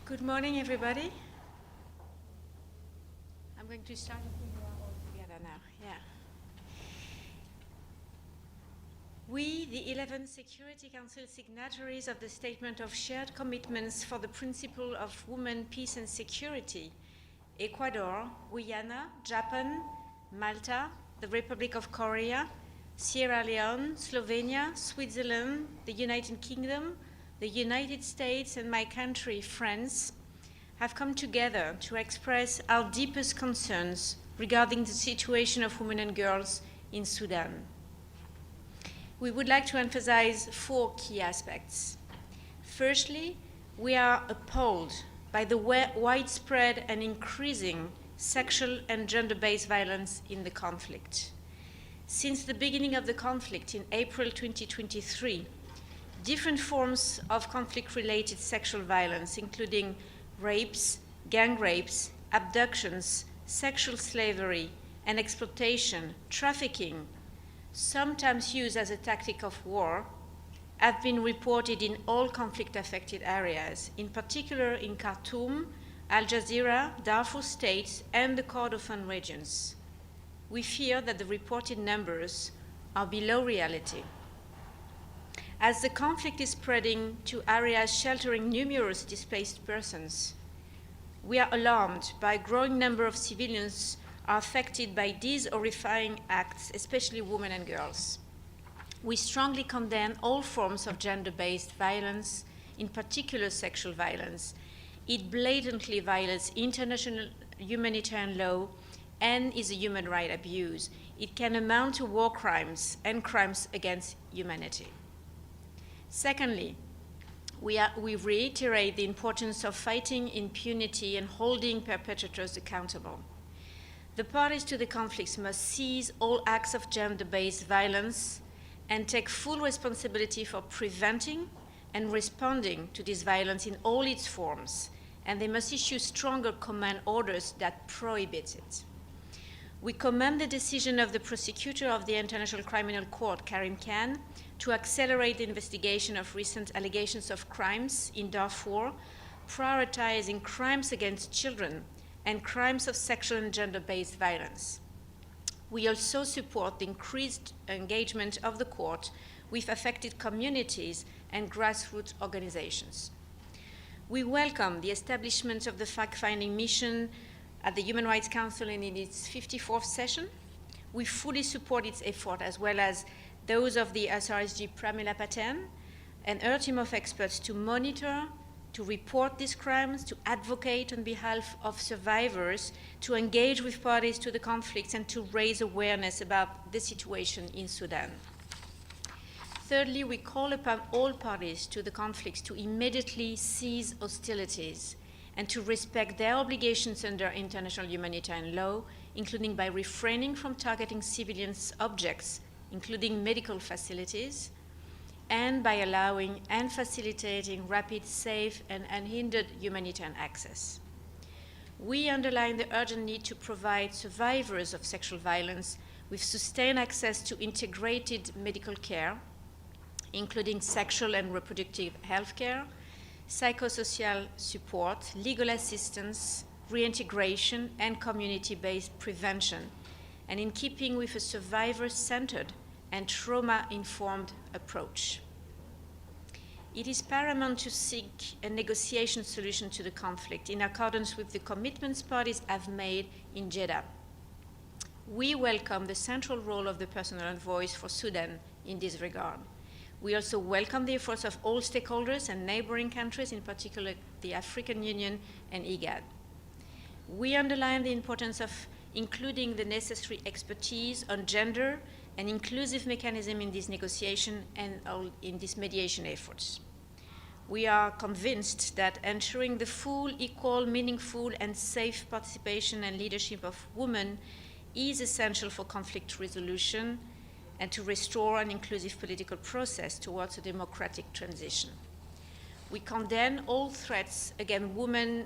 Good morning, everybody. I'm going to start until we are all together now. Yeah. We, the 11 Security Council signatories of the Statement of Shared Commitments for the Principle of Women, Peace and Security, Ecuador, Guyana, Japan, Malta, the Republic of Korea, Sierra Leone, Slovenia, Switzerland, the United Kingdom, the United States, and my country, France, have come together to express our deepest concerns regarding the situation of women and girls in Sudan. We would like to emphasize 4 key aspects. Firstly, we are appalled by the widespread and increasing sexual and gender-based violence in the conflict. Since the beginning of the conflict in April 2023, different forms of conflict-related sexual violence, including rapes, gang rapes, abductions, sexual slavery, and exploitation, trafficking, sometimes used as a tactic of war, have been reported in all conflict-affected areas, in particular in Khartoum, Al Jazeera, Darfur states, and the Kordofan regions. We fear that the reported numbers are below reality. As the conflict is spreading to areas sheltering numerous displaced persons, we are alarmed by a growing number of civilians are affected by these horrifying acts, especially women and girls. We strongly condemn all forms of gender-based violence, in particular sexual violence. It blatantly violates international humanitarian law and is a human right abuse. It can amount to war crimes and crimes against humanity. Secondly, we reiterate the importance of fighting impunity and holding perpetrators accountable. The parties to the conflicts must cease all acts of gender-based violence and take full responsibility for preventing and responding to this violence in all its forms, and they must issue stronger command orders that prohibit it. We commend the decision of the prosecutor of the International Criminal Court, Karim Khan, to accelerate the investigation of recent allegations of crimes in Darfur, prioritizing crimes against children and crimes of sexual and gender-based violence. We also support the increased engagement of the court with affected communities and grassroots organizations. We welcome the establishment of the fact-finding mission at the Human Rights Council in its 54th session. We fully support its effort, as well as those of the SRSG Pramila Patel and her team of experts, to monitor, to report these crimes, to advocate on behalf of survivors, to engage with parties to the conflicts, and to raise awareness about the situation in Sudan. Thirdly, we call upon all parties to the conflicts to immediately cease hostilities and to respect their obligations under international humanitarian law, including by refraining from targeting civilians' objects, including medical facilities, and by allowing and facilitating rapid, safe, and unhindered humanitarian access. We underline the urgent need to provide survivors of sexual violence with sustained access to integrated medical care, including sexual and reproductive health care, psychosocial support, legal assistance, reintegration, and community-based prevention, and in keeping with a survivor-centered and trauma-informed approach. It is paramount to seek a negotiation solution to the conflict in accordance with the commitments parties have made in Jeddah. We welcome the central role of the personal voice for Sudan in this regard. We also welcome the efforts of all stakeholders and neighboring countries, in particular the African Union and IGAD. We underline the importance of including the necessary expertise on gender and inclusive mechanism in this negotiation and in these mediation efforts. We are convinced that ensuring the full, equal, meaningful, and safe participation and leadership of women is essential for conflict resolution and to restore an inclusive political process towards a democratic transition. We condemn all threats against women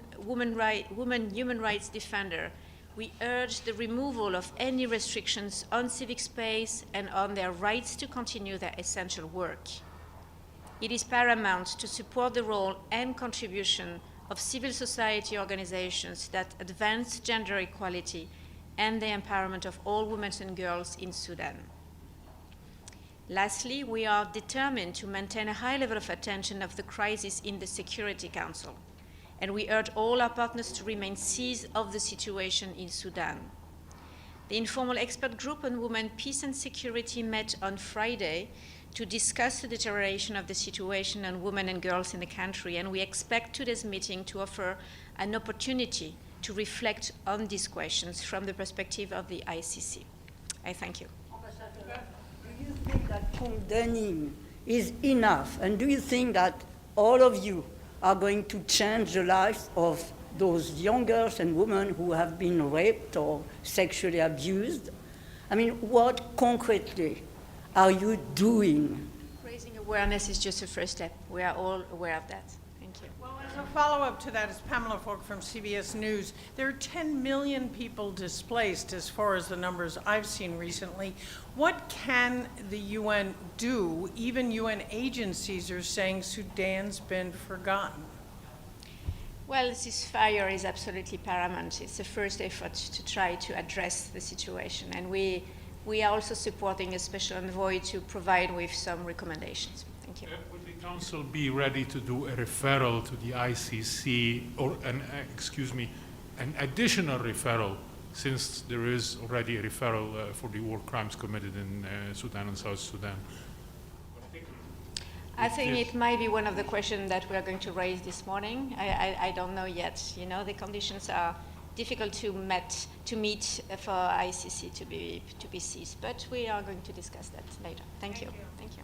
human rights defenders. We urge the removal of any restrictions on civic space and on their rights to continue their essential work. It is paramount to support the role and contribution of civil society organizations that advance gender equality and the empowerment of all women and girls in Sudan. Lastly, we are determined to maintain a high level of attention of the crisis in the Security Council, and we urge all our partners to remain seized of the situation in Sudan. The informal expert group on women, peace and security met on Friday to discuss the deterioration of the situation on women and girls in the country, and we expect today's meeting to offer an opportunity to reflect on these questions from the perspective of the ICC. I thank you. Do you think that condemning is enough? And do you think that all of you are going to change the lives of those young girls and women who have been raped or sexually abused? I mean, what concretely are you doing? Raising awareness is just a first step. We are all aware of that. Thank you. Well, as a follow-up to that, is Pamela Falk from CBS News. There are 10 million people displaced as far as the numbers I've seen recently. What can the UN do? Even UN agencies are saying Sudan's been forgotten. Well, ceasefire is absolutely paramount. It's the first effort to try to address the situation, and we are also supporting a special envoy to provide with some recommendations. Thank you. Would the Council be ready to do a referral to the ICC, or an additional referral, since there is already a referral for the war crimes committed in Sudan and South Sudan? I think it might be one of the questions that we are going to raise this morning. I don't know yet. You know, the conditions are difficult to meet for ICC to be seized, but we are going to discuss that later. Thank you. Thank you.